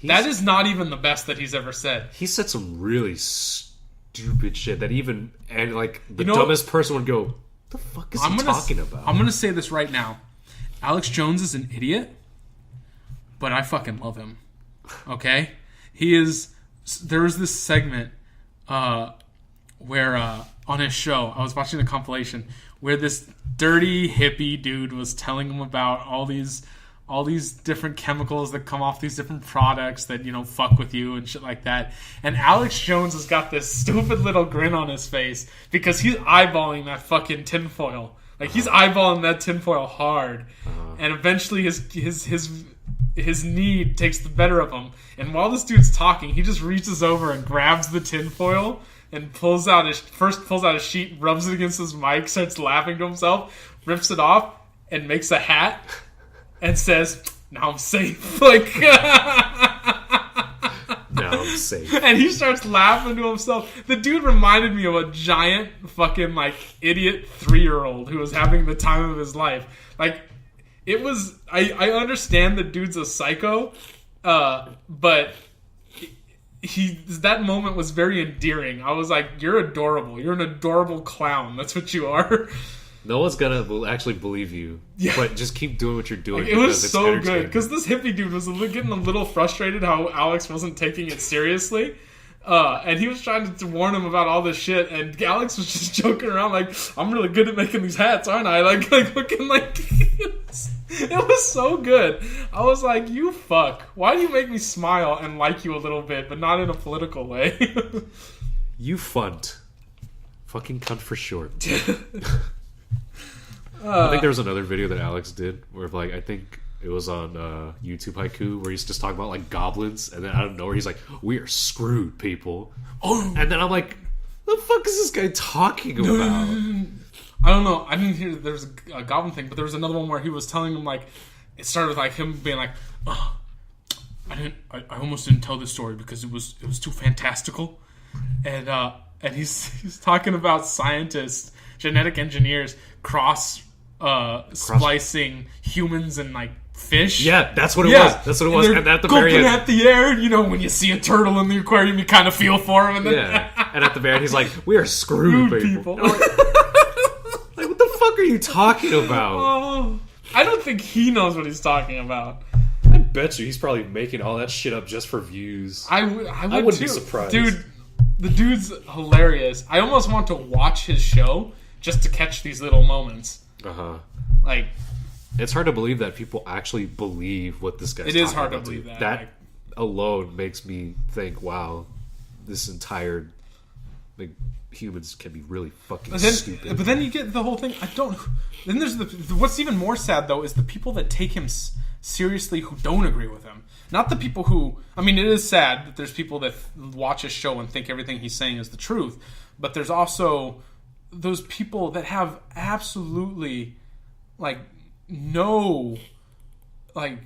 That is not even the best that he's ever said. He said some really stupid shit that even the dumbest person would go, "The fuck is he talking about?" I'm gonna say this right now. Alex Jones is an idiot, but I fucking love him. Okay? He is... There was this segment where on his show, I was watching a compilation where this dirty hippie dude was telling him about all these different chemicals that come off these different products that, fuck with you and shit like that. And Alex Jones has got this stupid little grin on his face because he's eyeballing that fucking tinfoil. Like, he's eyeballing that tinfoil hard. And eventually his need takes the better of him. And while this dude's talking, he just reaches over and grabs the tinfoil and pulls out a sheet, rubs it against his mic, starts laughing to himself, rips it off, and makes a hat, and says, "Now I'm safe." Like... Now I'm safe. And he starts laughing to himself. The dude reminded me of a giant fucking idiot 3-year-old who was having the time of his life. It was... I understand the dude's a psycho, but that moment was very endearing. I was like, you're adorable. You're an adorable clown. That's what you are. No one's gonna actually believe you. Yeah. But just keep doing what you're doing. It was so good. Because this hippie dude was getting a little frustrated how Alex wasn't taking it seriously. And he was trying to warn him about all this shit. And Alex was just joking around like, "I'm really good at making these hats, aren't I?" Like looking like... It was so good. I was like, you fuck. Why do you make me smile and like you a little bit, but not in a political way? You funt. Fucking cunt for short. I think there was another video that Alex did where, I think it was on YouTube Haiku, where he's just talking about goblins, and then out of nowhere he's like, "We are screwed, people." Oh, and then I'm like, "The fuck is this guy talking about?" I don't know. I didn't hear there was a goblin thing, but there was another one where he was telling him it started with him being like, "Oh, I almost didn't tell this story because it was too fantastical," and he's talking about scientists genetic engineers splicing humans and like fish. Yeah, that's what it was. That's what it was. And at the very end, at the air, you know, when you see a turtle in the aquarium, you kind of feel for him. And then and at the very end, he's like, "We are screwed, people." Like, what the fuck are you talking about? Oh, I don't think he knows what he's talking about. I bet you he's probably making all that shit up just for views. I wouldn't be surprised. Dude, the dude's hilarious. I almost want to watch his show just to catch these little moments. Like, it's hard to believe that people actually believe what this guy's talking about. It is hard to believe that. That alone makes me think, wow, this entire, like, humans can be really fucking stupid. But then you get the whole thing. Then there's what's even more sad, though, is the people that take him seriously who don't agree with him. Not the people who... I mean, it is sad that there's people that watch his show and think everything he's saying is the truth. But there's also those people that have absolutely, like, no, like,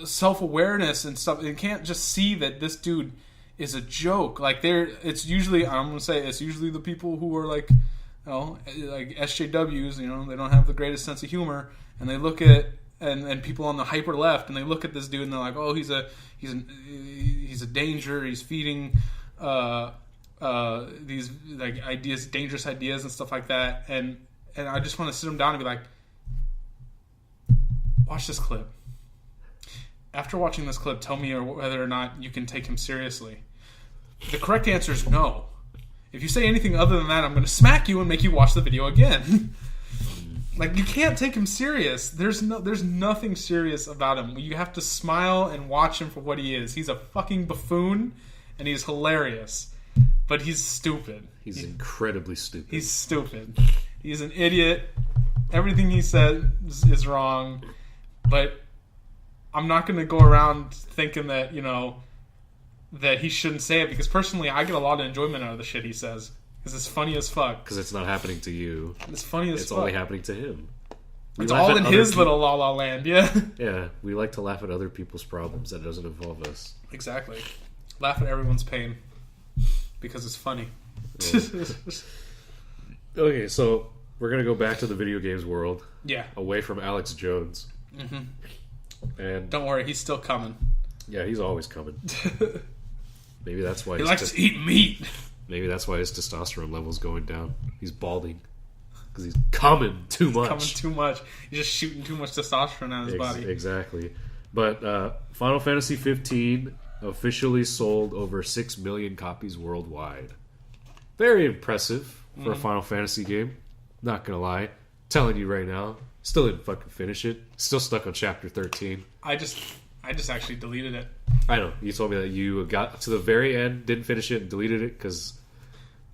self-awareness and stuff. They can't just see that this dude is a joke. Like, it's usually the people who are like, you know, like SJWs, you know, they don't have the greatest sense of humor, and they look at and people on the hyper left, and they look at this dude and they're like, oh, he's a danger. He's feeding these like ideas, dangerous ideas and stuff like that. And I just want to sit him down and be like, watch this clip. After watching this clip, tell me whether or not you can take him seriously. The correct answer is no. If you say anything other than that, I'm going to smack you and make you watch the video again. Like, you can't take him serious. There's nothing serious about him. You have to smile and watch him for what he is. He's a fucking buffoon, and he's hilarious. But he's stupid. He's incredibly stupid. He's stupid. He's an idiot. Everything he says is wrong. But I'm not going to go around thinking that, you know, that he shouldn't say it, because personally I get a lot of enjoyment out of the shit he says. Because it's funny as fuck. Because it's not happening to you. It's funny as fuck. It's only happening to him. It's all in his little la la land, yeah. Yeah, we like to laugh at other people's problems that doesn't involve us. Exactly. Laugh at everyone's pain. Because it's funny. Yeah. Okay, so we're going to go back to the video games world. Yeah. Away from Alex Jones. Mm-hmm. And don't worry, he's still coming. Yeah, he's always coming. Maybe that's why he likes to eat meat. Maybe that's why his testosterone level's going down. He's balding. Because he's coming too much. Coming too much. He's just shooting too much testosterone out of his body. Exactly. But Final Fantasy 15 officially sold over 6 million copies worldwide. Very impressive for a Final Fantasy game. Not gonna lie. Telling you right now. Still didn't fucking finish it. Still stuck on chapter 13. I just actually deleted it. I know. You told me that you got to the very end, didn't finish it, and deleted it because...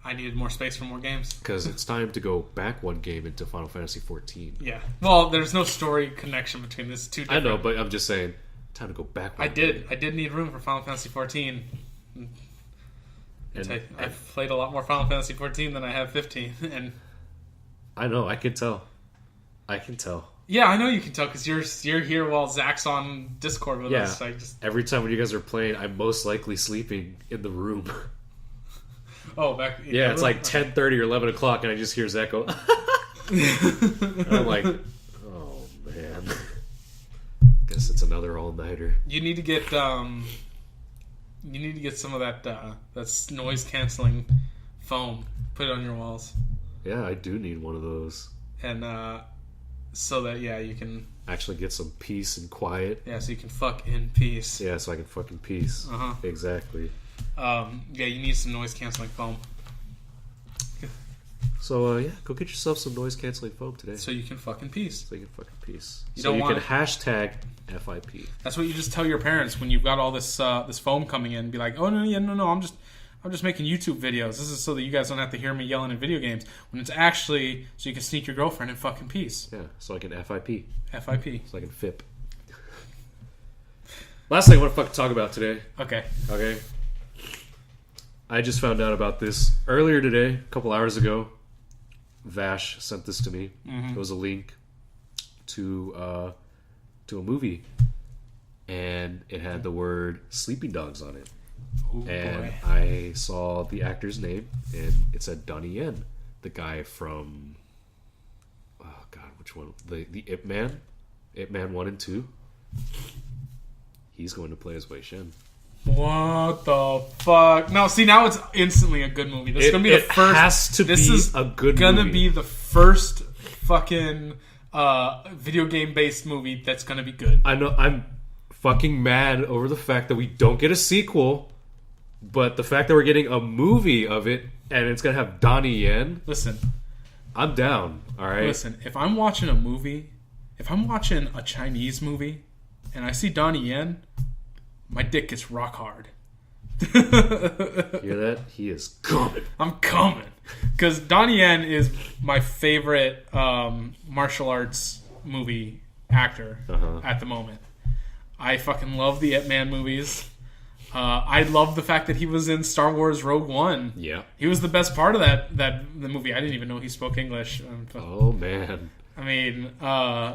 I needed more space for more games. Because it's time to go back one game into Final Fantasy 14. Yeah. Well, there's no story connection between these two different... I know, but I'm just saying, time to go back one game. I did need room for Final Fantasy 14. I've played a lot more Final Fantasy 14 than I have 15. And I know, I can tell. Yeah, I know you can tell because you're here while Zach's on Discord with us. Every time when you guys are playing, I'm most likely sleeping in the room. Oh, back. Yeah, it's like 10:30 or 11 o'clock, and I just hear Zach go. And I'm like, oh man. Guess it's another all-nighter. You need to get some of that that's noise canceling foam. Put it on your walls. Yeah, I do need one of those. And so that you can actually get some peace and quiet. Yeah, so you can fuck in peace. Yeah, so I can fuck in peace. Exactly. You need some noise canceling foam. So go get yourself some noise canceling foam today. So you can fuck in peace. So you can hashtag FIP. That's what you just tell your parents when you've got all this foam coming in. Be like, oh no, I'm just making YouTube videos. This is so that you guys don't have to hear me yelling at video games. When it's actually so you can sneak your girlfriend and fuck in peace. Yeah, so I can FIP. FIP. So I can FIP. Last thing I want to fucking talk about today. Okay. I just found out about this earlier today, a couple hours ago. Vash sent this to me. Mm-hmm. It was a link to a movie, and it had the word Sleeping Dogs on it. Ooh, and boy. I saw the actor's name, and it said Donnie Yen. the guy from which one? The Ip Man, Ip Man 1 and 2. He's going to play as Wei Shen. What the fuck? No, see, now it's instantly a good movie. This is gonna be the first. Has to this be is a good gonna movie. Be the first fucking video game based movie that's gonna be good. I know. I'm fucking mad over the fact that we don't get a sequel, but the fact that we're getting a movie of it and it's gonna have Donnie Yen. Listen, I'm down. All right. Listen, if I'm watching a movie, if I'm watching a Chinese movie, and I see Donnie Yen, my dick gets rock hard. Hear that? He is coming. I'm coming. Because Donnie Yen is my favorite martial arts movie actor at the moment. I fucking love the Ip Man movies. I love the fact that he was in Star Wars Rogue One. Yeah. He was the best part of the movie. I didn't even know he spoke English. Oh, man. I mean...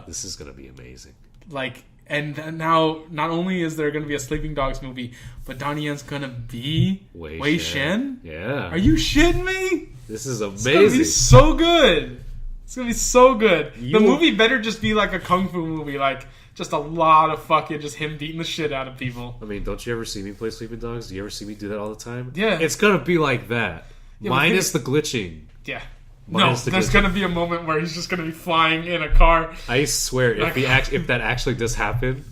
this is going to be amazing. Like... And now, not only is there going to be a Sleeping Dogs movie, but Donnie Yen's going to be Wei Shen? Yeah. Are you shitting me? This is amazing. It's going to be so good. It's going to be so good. The movie better just be like a kung fu movie, like just a lot of fucking just him beating the shit out of people. I mean, don't you ever see me play Sleeping Dogs? Do you ever see me do that all the time? Yeah. It's going to be like that. Yeah, minus the glitching. Yeah. No, there's going to be a moment where he's just going to be flying in a car. I swear, if that actually does happen,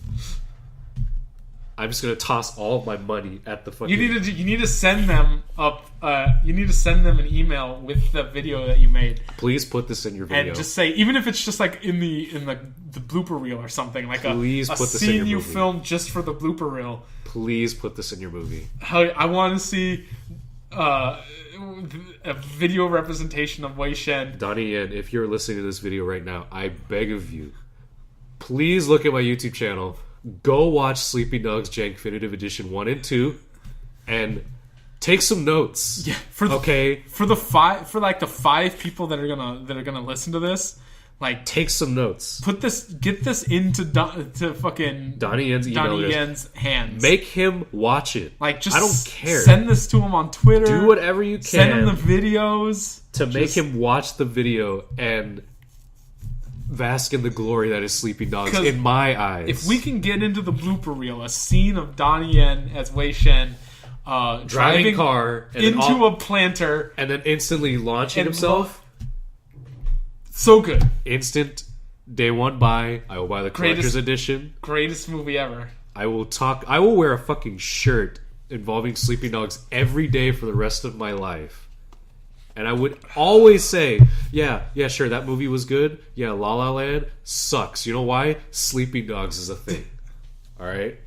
I'm just going to toss all of my money at the fucking... You need to send them up... you need to send them an email with the video that you made. Please put this in your video. And just say, even if it's just like in the blooper reel or something, like Please a put this scene in your you movie. filmed just for the blooper reel. Please put this in your movie. I want to see... a video representation of Wei Shen. Donnie Yen, if you're listening to this video right now, I beg of you, please look at my YouTube channel, go watch Sleeping Dogs Jankfinitive Edition 1 and 2, and take some notes. Yeah, for the five people that are gonna listen to this. Like, take some notes. Get this into fucking Donnie Yen's hands. Make him watch it. Like, just I don't care. Send this to him on Twitter. Do whatever you can. Send him the videos to make him watch the video and bask in the glory that is Sleeping Dogs. In my eyes, if we can get into the blooper reel, a scene of Donnie Yen as Wei Shen driving car into a planter and then instantly launching himself. So good. Instant day one buy. I will buy the collector's edition. Greatest movie ever. I will wear a fucking shirt involving Sleeping Dogs every day for the rest of my life. And I would always say, yeah, sure, that movie was good. Yeah, La La Land sucks. You know why? Sleeping Dogs is a thing. Alright?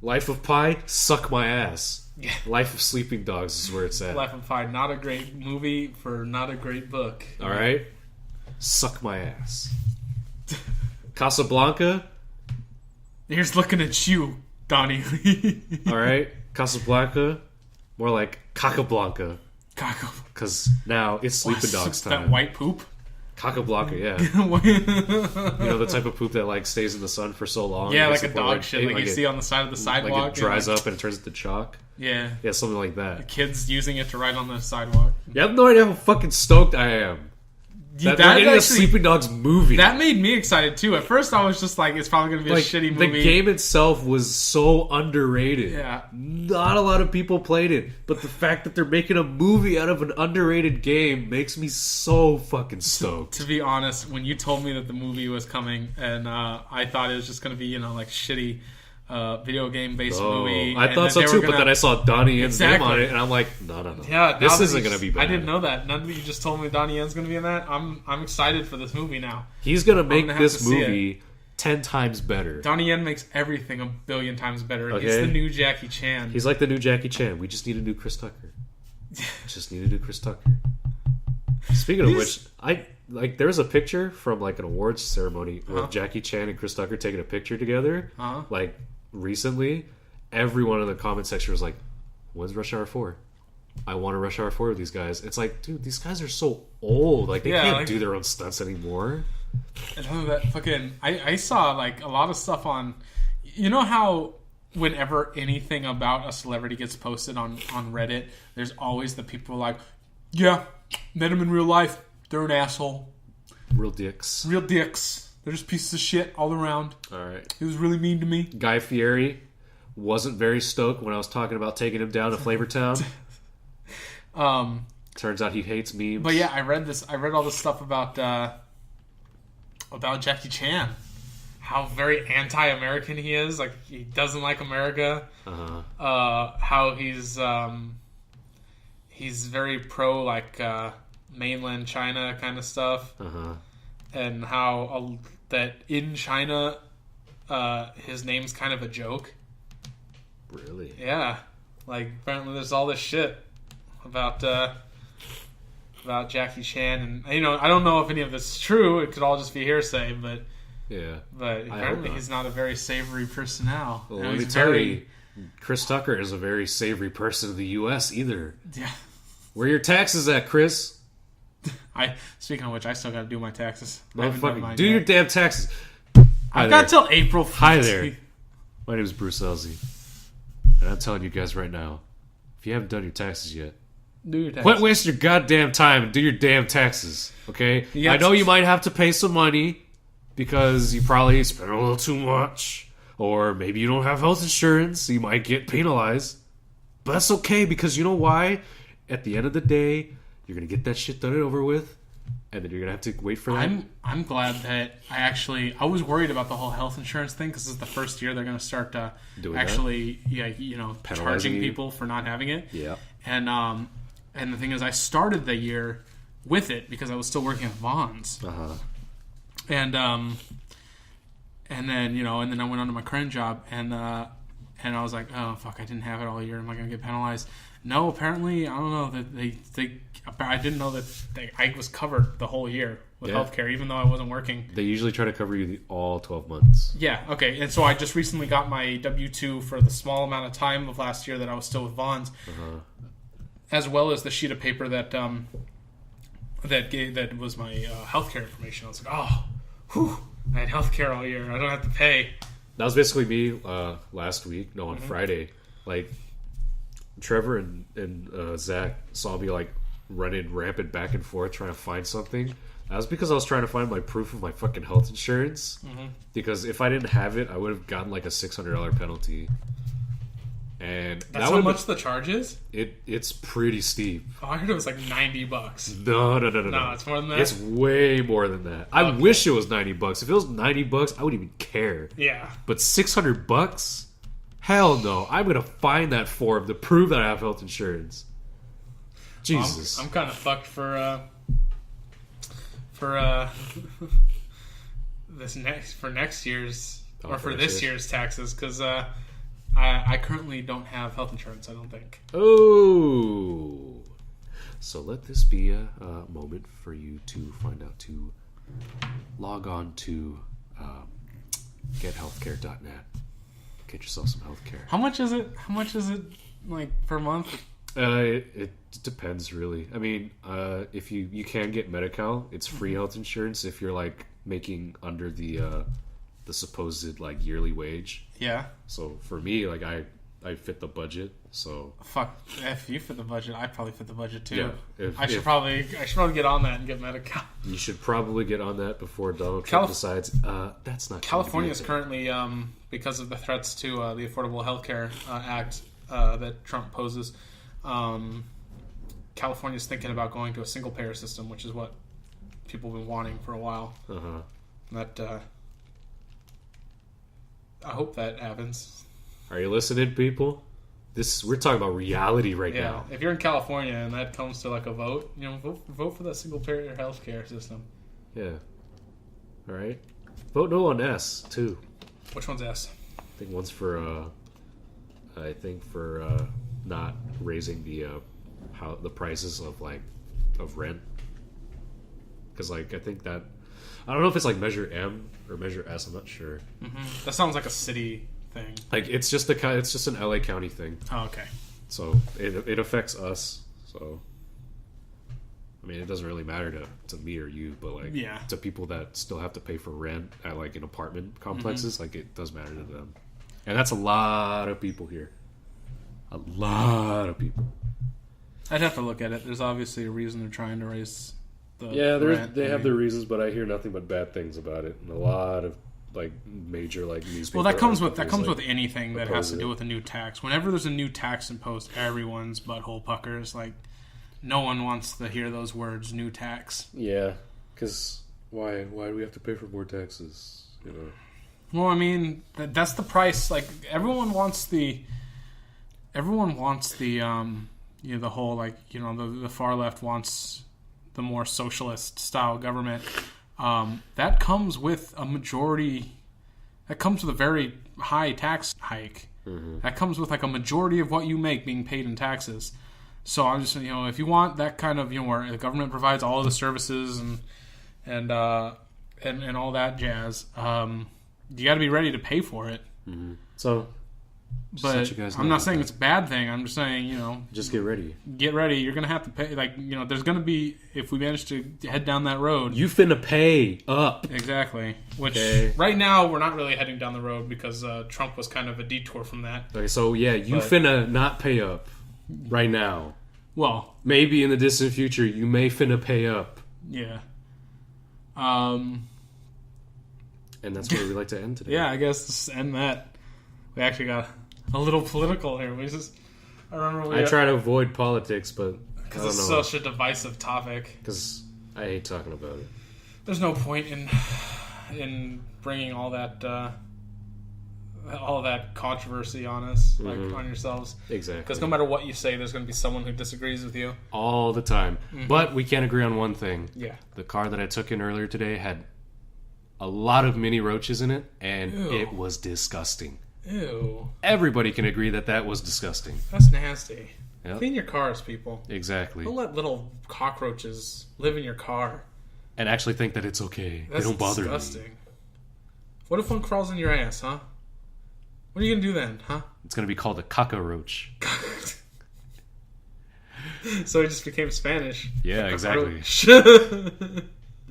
Life of Pi, suck my ass. Yeah. Life of Sleeping Dogs is where it's at. Life of Pi, not a great movie for not a great book. Alright? Suck my ass. Casablanca. Here's looking at you, Donnie Lee. Alright? Casablanca. More like Cacablanca. Because now it's Sleeping Dogs time. That white poop? Cacablanca, yeah. You know, the type of poop that like stays in the sun for so long. Yeah, like a dog shit, like you see on the side of the sidewalk. Like it dries up and it turns into chalk. Yeah. Yeah, something like that. The kids using it to write on the sidewalk. You have no idea how fucking stoked I am. That we're getting a Sleeping Dogs movie. That made me excited too. At first I was just like, it's probably going to be a shitty movie. The game itself was so underrated. Yeah. Not a lot of people played it. But the fact that they're making a movie out of an underrated game makes me so fucking stoked. To be honest, when you told me that the movie was coming and I thought it was just going to be, like shitty video game based movie. I thought so too, but then I saw Donnie Yen's name on it and I'm like, no. Yeah, this isn't going to be bad. I didn't know that. None of you just told me Donnie Yen's going to be in that. I'm excited for this movie now. He's going to make this movie 10 times better. Donnie Yen makes everything a billion times better. Okay? He's the new Jackie Chan. He's like the new Jackie Chan. We just need a new Chris Tucker. Speaking of which, there's a picture from like an awards ceremony with Jackie Chan and Chris Tucker taking a picture together. Like recently, everyone in the comment section was like, "When's Rush Hour 4? I want a Rush Hour 4 with these guys." It's like, dude, these guys are so old. Like they can't do their own stunts anymore. And that fucking, I saw like a lot of stuff on. You know how whenever anything about a celebrity gets posted on Reddit, there's always the people like, yeah, Met him in real life. They're an asshole. Real dicks. Real dicks. They're just pieces of shit all around. All right. He was really mean to me. Guy Fieri wasn't very stoked when I was talking about taking him down to Flavortown. Turns out he hates memes. But yeah, I read all this stuff about Jackie Chan. How very anti-American he is. Like, he doesn't like America. How he's very pro, like, mainland China kind of stuff. And how that in China, his name's kind of a joke. Really? Yeah. Like, apparently there's all this shit about Jackie Chan. And, you know, I don't know if any of this is true. It could all just be hearsay, but... Yeah. But apparently he's not a very savory personnel. Well, let me tell you, Chris Tucker is a very savory person in the U.S. either. Yeah. Where are your taxes at, Chris? Speaking of which, I still got to do my taxes. Motherfucker, do your damn taxes. I've got till April 15th. Hi there. My name is Bruce Elsey. And I'm telling you guys right now, if you haven't done your taxes yet, do your taxes. Quit wasting your goddamn time and do your damn taxes, okay? I know you might have to pay some money because you probably spent a little too much, or maybe you don't have health insurance, so you might get penalized. But that's okay, because you know why? At the end of the day, you're going to get that shit done and over with, and then you're going to have to wait for that. I'm glad that I was worried about the whole health insurance thing, because this is the first year they're going to start charging people for not having it. Yeah. And the thing is, I started the year with it because I was still working at Vons. And then I went on to my current job, and I was like, oh fuck, I didn't have it all year. Am I gonna get penalized? No, apparently I don't know that I didn't know that I was covered the whole year with healthcare, even though I wasn't working. They usually try to cover you all 12 months. Yeah, okay. And so I just recently got my W-2 for the small amount of time of last year that I was still with Vons, as well as the sheet of paper that was my healthcare information. I was like, oh. Whew, I had healthcare all year. I don't have to pay. That was basically me last week. No, on Friday. Like, Trevor and Zach saw me, like, running rampant back and forth trying to find something. That was because I was trying to find my proof of my fucking health insurance. Because if I didn't have it, I would have gotten, like, a $600 penalty. And that's how much the charge is? It's pretty steep. Oh, I heard it was like $90. No. No, it's more than that? It's way more than that. I wish it was $90. If it was $90, I wouldn't even care. Yeah. But $600? Hell no. I'm going to find that form to prove that I have health insurance. Jesus. I'm kind of fucked for next year's this year's taxes, because I currently don't have health insurance, I don't think. Oh. So let this be a moment for you to find out to log on to gethealthcare.net. Get yourself some healthcare. How much is it? Like, per month? It depends, really. I mean, if you can get Medi-Cal, it's free health insurance if you're, like, making under the supposed, like, yearly wage. Yeah. So for me, like, I fit the budget. So fuck, if you fit the budget, I probably fit the budget too. Yeah, I should probably get on that and get Medi-Cal. You should probably get on that before Donald Trump decides that's not. California is currently, because of the threats to the Affordable Health Care Act that Trump poses, California is thinking about going to a single payer system, which is what people have been wanting for a while. That I hope that happens. Are you listening, people? We're talking about reality right now. If you're in California and that comes to like a vote, vote for that single payer healthcare system. Yeah. All right. Vote no on S too. Which one's S? I think one's for not raising the prices of rent. Because I think that I don't know if it's like Measure M or Measure S. I'm not sure. That sounds like a city thing. Like it's just an LA County thing. Oh, okay. So it affects us. So I mean, it doesn't really matter to me or you, but to people that still have to pay for rent at like in apartment complexes, like it does matter to them. And that's a lot of people here. A lot of people. I'd have to look at it. There's obviously a reason they're trying to raise the rent. They have their reasons, but I hear nothing but bad things about it. And a lot of like major like newspaper. Well, that comes with anything that has to do with a new tax. Whenever there's a new tax imposed, everyone's butthole puckers. Like, no one wants to hear those words, new tax. Yeah, because why do we have to pay for more taxes? You know. Well, I mean, that's the price. Like, everyone wants the the whole, like, you know, the far left wants the more socialist style government. That comes with a majority. That comes with a very high tax hike. Mm-hmm. That comes with like a majority of what you make being paid in taxes. So I'm just, you know, if you want that kind of, you know, where the government provides all of the services and all that jazz, you got to be ready to pay for it. Mm-hmm. So, but I'm not saying it's a bad thing. I'm just saying, you know, just get ready. Get ready. You're gonna have to pay. Like, you know, there's gonna be, if we manage to head down that road, you finna pay up. Exactly. Which right now we're not really heading down the road because Trump was kind of a detour from that. Okay, so yeah, finna not pay up right now. Well, maybe in the distant future you may finna pay up. Yeah. And that's where we like to end today. Yeah, I guess let's end that. We actually got a little political here. I try to avoid politics, but because it's such a divisive topic. Because I hate talking about it. There's no point in bringing all that controversy on us, like on yourselves. Exactly. Because no matter what you say, there's going to be someone who disagrees with you all the time. Mm-hmm. But we can't agree on one thing. Yeah. The car that I took in earlier today had a lot of mini roaches in it, and it was disgusting. Ew. Everybody can agree that was disgusting. That's nasty. Yep. Clean your cars, people. Exactly. Don't let little cockroaches live in your car. And actually think that it's okay. They don't bother me. What if one crawls in your ass, huh? What are you going to do then, huh? It's going to be called a cockroach. So it just became Spanish. Yeah, exactly.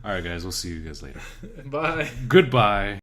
All right, guys. We'll see you guys later. Bye. Goodbye.